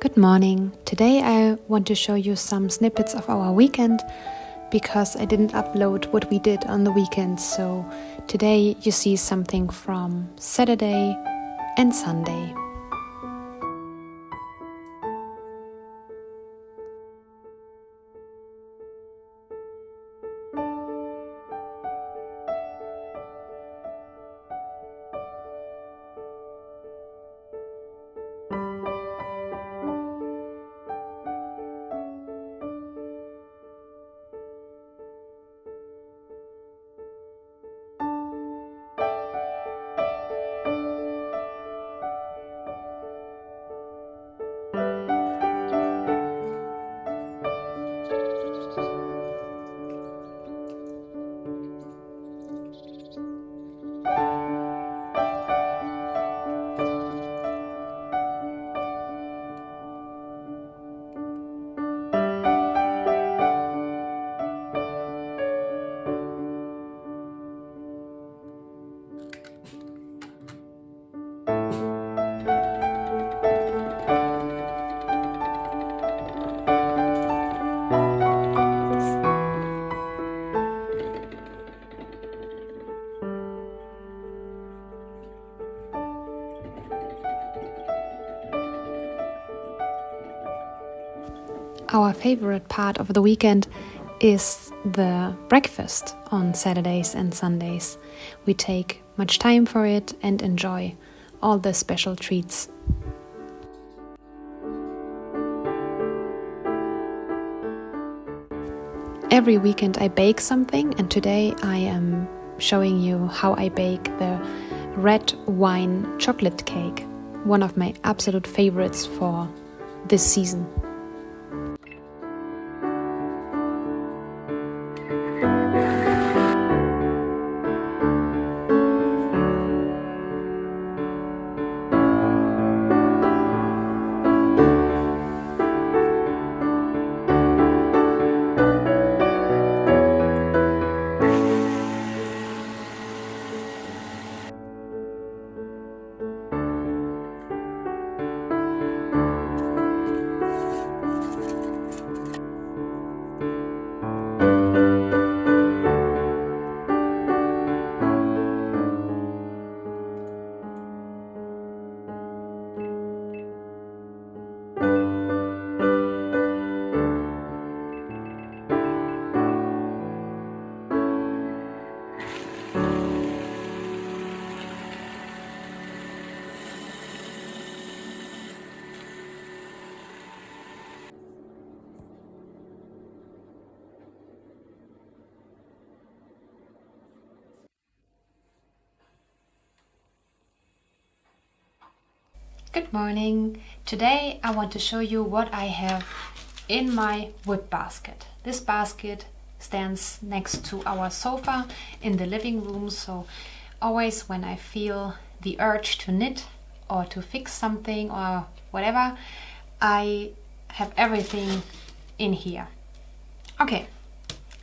Good morning. Today I want to show you some snippets of our weekend because I didn't upload what we did on the weekend. So today you see something from Saturday and Sunday. Our favorite part of the weekend is the breakfast on Saturdays and Sundays. We take much time for it and enjoy all the special treats. Every weekend I bake something, and today I am showing you how I bake the red wine chocolate cake, one of my absolute favorites for this season. Good morning. Today I want to show you what I have in my whip basket. This basket stands next to our sofa in the living room, so always when I feel the urge to knit or to fix something or whatever, I have everything in here. Okay,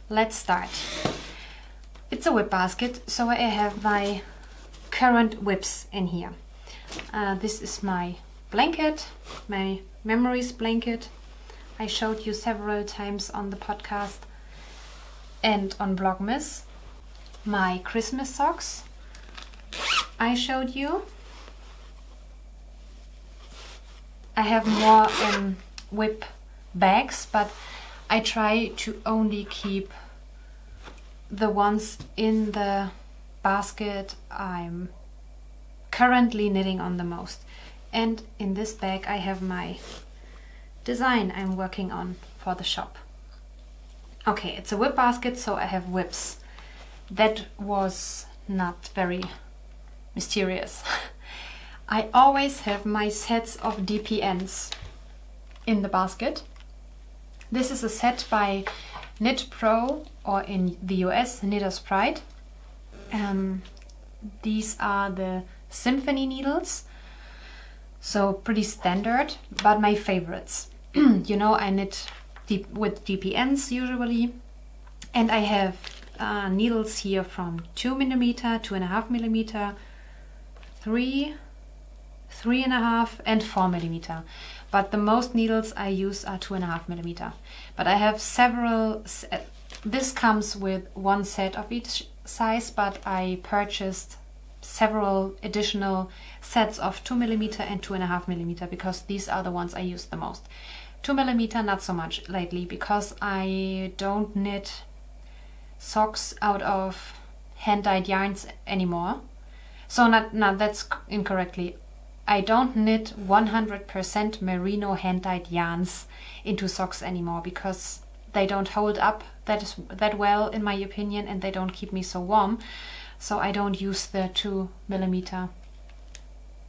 let's start. It's a whip basket, so I have my current whips in here. This is my blanket, my memories blanket. I showed you several times on the podcast and on Vlogmas. My Christmas socks I showed you. I have more whip bags, but I try to only keep the ones in the basket I'm currently knitting on the most. And in this bag I have my design I'm working on for the shop. Okay, it's a whip basket, so I have whips. That was not very mysterious. I always have my sets of DPNs in the basket. This is a set by Knit Pro, or in the US, Knitter's Pride. These are the symphony needles, so pretty standard, but my favorites. You know, I knit with DPNs usually, and I have needles here from 2mm, 2.5mm, 3.5 and 4mm. but the most needles I use are 2.5 millimeter. But I have several, this comes with one set of each size, but I purchased several additional sets of 2 millimeter and 2.5 millimeter because these are the ones I use the most. 2 millimeter not so much lately because I don't knit socks out of hand-dyed yarns anymore. So that's incorrectly. I don't knit 100% merino hand-dyed yarns into socks anymore because they don't hold up that well in my opinion, and they don't keep me so warm. So I don't use the 2 millimeter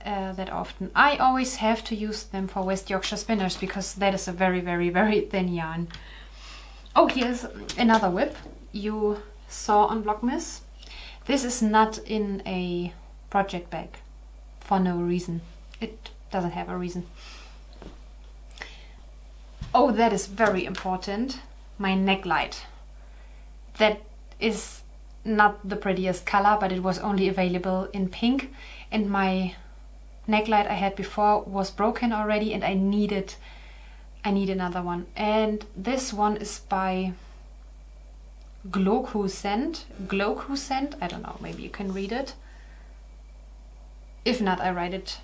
that often. I always have to use them for West Yorkshire spinners because that is a very, very, very thin yarn. Oh, here's another whip you saw on Vlogmas. This is not in a project bag for no reason. It doesn't have a reason. Oh, that is very important. My neck light. That is not the prettiest color, but it was only available in pink, and my neck light I had before was broken already, and I need another one. And this one is by Gloku Scent. I don't know, maybe you can read it. If not, I write it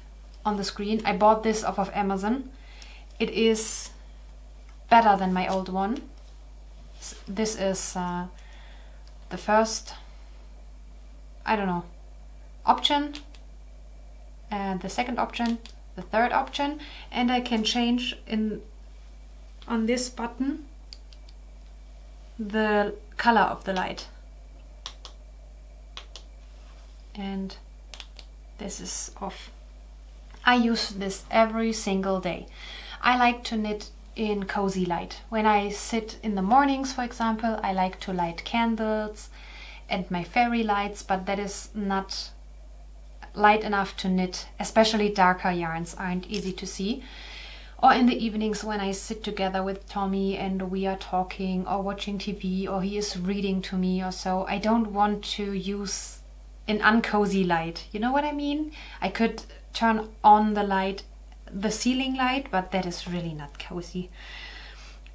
on the screen. I bought this off of Amazon. It is better than my old one. This is the first, I don't know, option, the second option, the third option, and I can change on this button the color of the light. And this is off. I use this every single day. I like to knit in cozy light. When I sit in the mornings, for example, I like to light candles and my fairy lights, but that is not light enough to knit. Especially darker yarns aren't easy to see. Or in the evenings when I sit together with Tommy and we are talking or watching TV, or he is reading to me or so, I don't want to use an uncozy light. You know what I mean? I could turn on the light, the ceiling light, but that is really not cozy.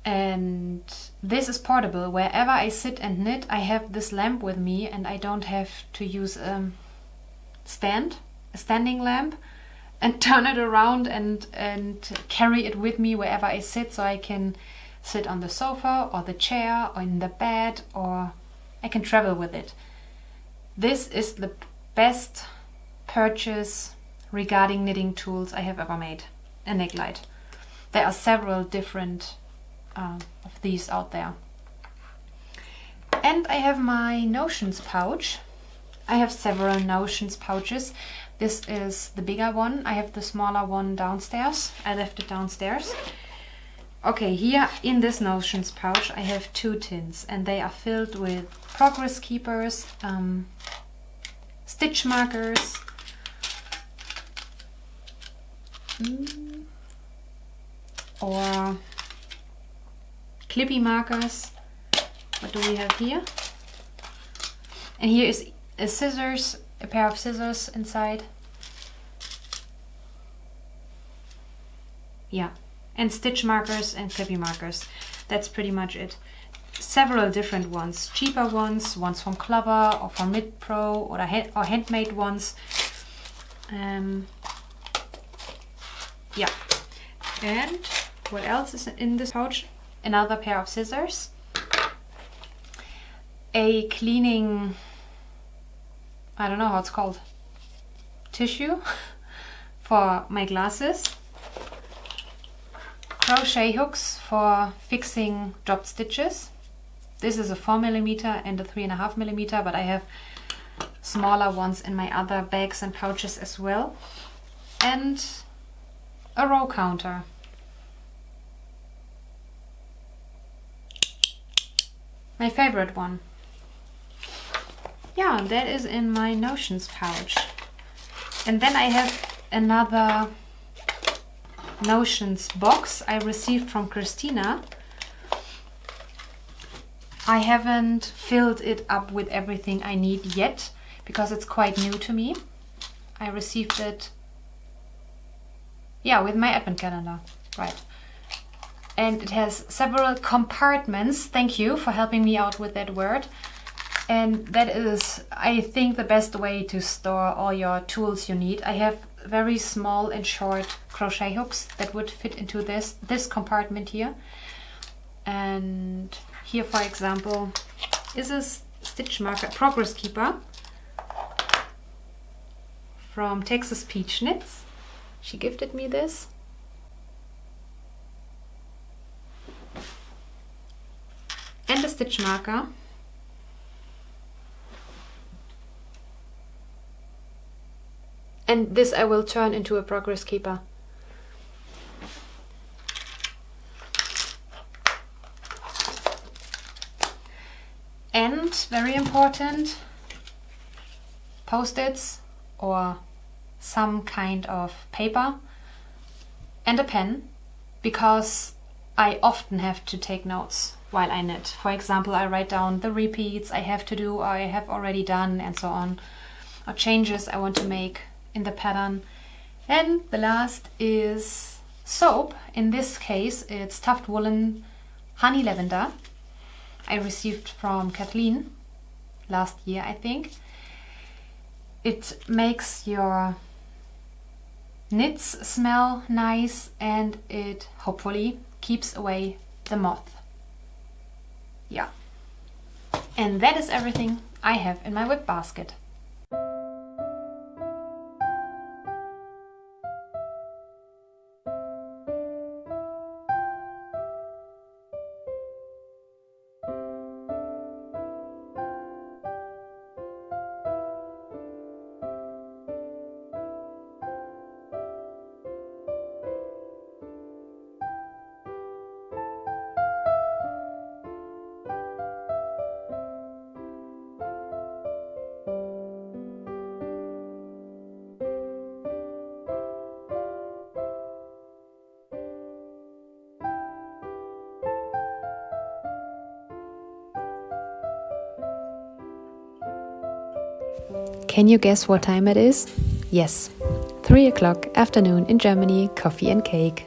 And this is portable. Wherever I sit and knit, I have this lamp with me, and I don't have to use a standing lamp, and turn it around and carry it with me wherever I sit, so I can sit on the sofa or the chair or in the bed, or I can travel with it. This is the best purchase regarding knitting tools I have ever made. A neck light. There are several different of these out there. And I have my notions pouch. I have several notions pouches. This is the bigger one. I have the smaller one downstairs. I left it downstairs. Okay, here in this notions pouch I have 2 tins, and they are filled with progress keepers, stitch markers, or clippy markers. What do we have here? And here is a pair of scissors inside. Yeah, and stitch markers and clippy markers. That's pretty much it. Several different ones, cheaper ones from Clover or from Knit Pro, or handmade ones. Yeah. And what else is in this pouch? Another pair of scissors, a cleaning, I don't know how it's called, tissue for my glasses, crochet hooks for fixing dropped stitches. This is a 4 millimeter and a 3.5 millimeter, but I have smaller ones in my other bags and pouches as well. And a row counter. My favorite one. Yeah, that is in my notions pouch. And then I have another notions box I received from Christina. I haven't filled it up with everything I need yet because it's quite new to me. I received it, yeah, with my advent calendar. right. And it has several compartments. Thank you for helping me out with that word. And that is, I think, the best way to store all your tools you need. I have very small and short crochet hooks that would fit into this compartment here. And here, for example, is a stitch marker, progress keeper from Texas Peach Knits. She gifted me this. And a stitch marker. And this I will turn into a progress keeper. And very important, Post-its or some kind of paper and a pen, because I often have to take notes while I knit. For example, I write down the repeats I have to do or I have already done and so on, or changes I want to make in the pattern. And the last is soap. In this case, it's Tuft Woolen Honey Lavender. I received from Kathleen last year, I think. It makes your knits smell nice and it hopefully keeps away the moth. Yeah. And that is everything I have in my whip basket. Can you guess what time it is? Yes, 3 o'clock afternoon in Germany, coffee and cake.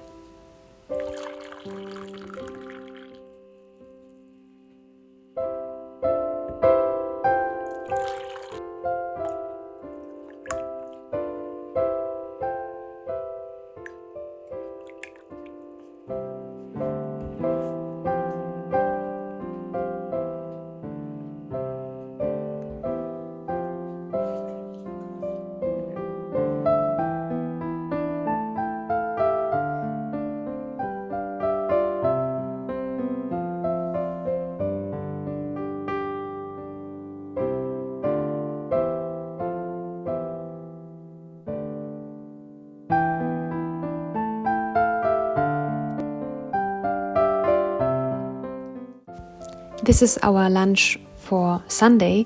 This is our lunch for Sunday,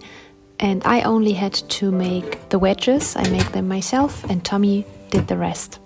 and I only had to make the wedges. I make them myself and Tommy did the rest.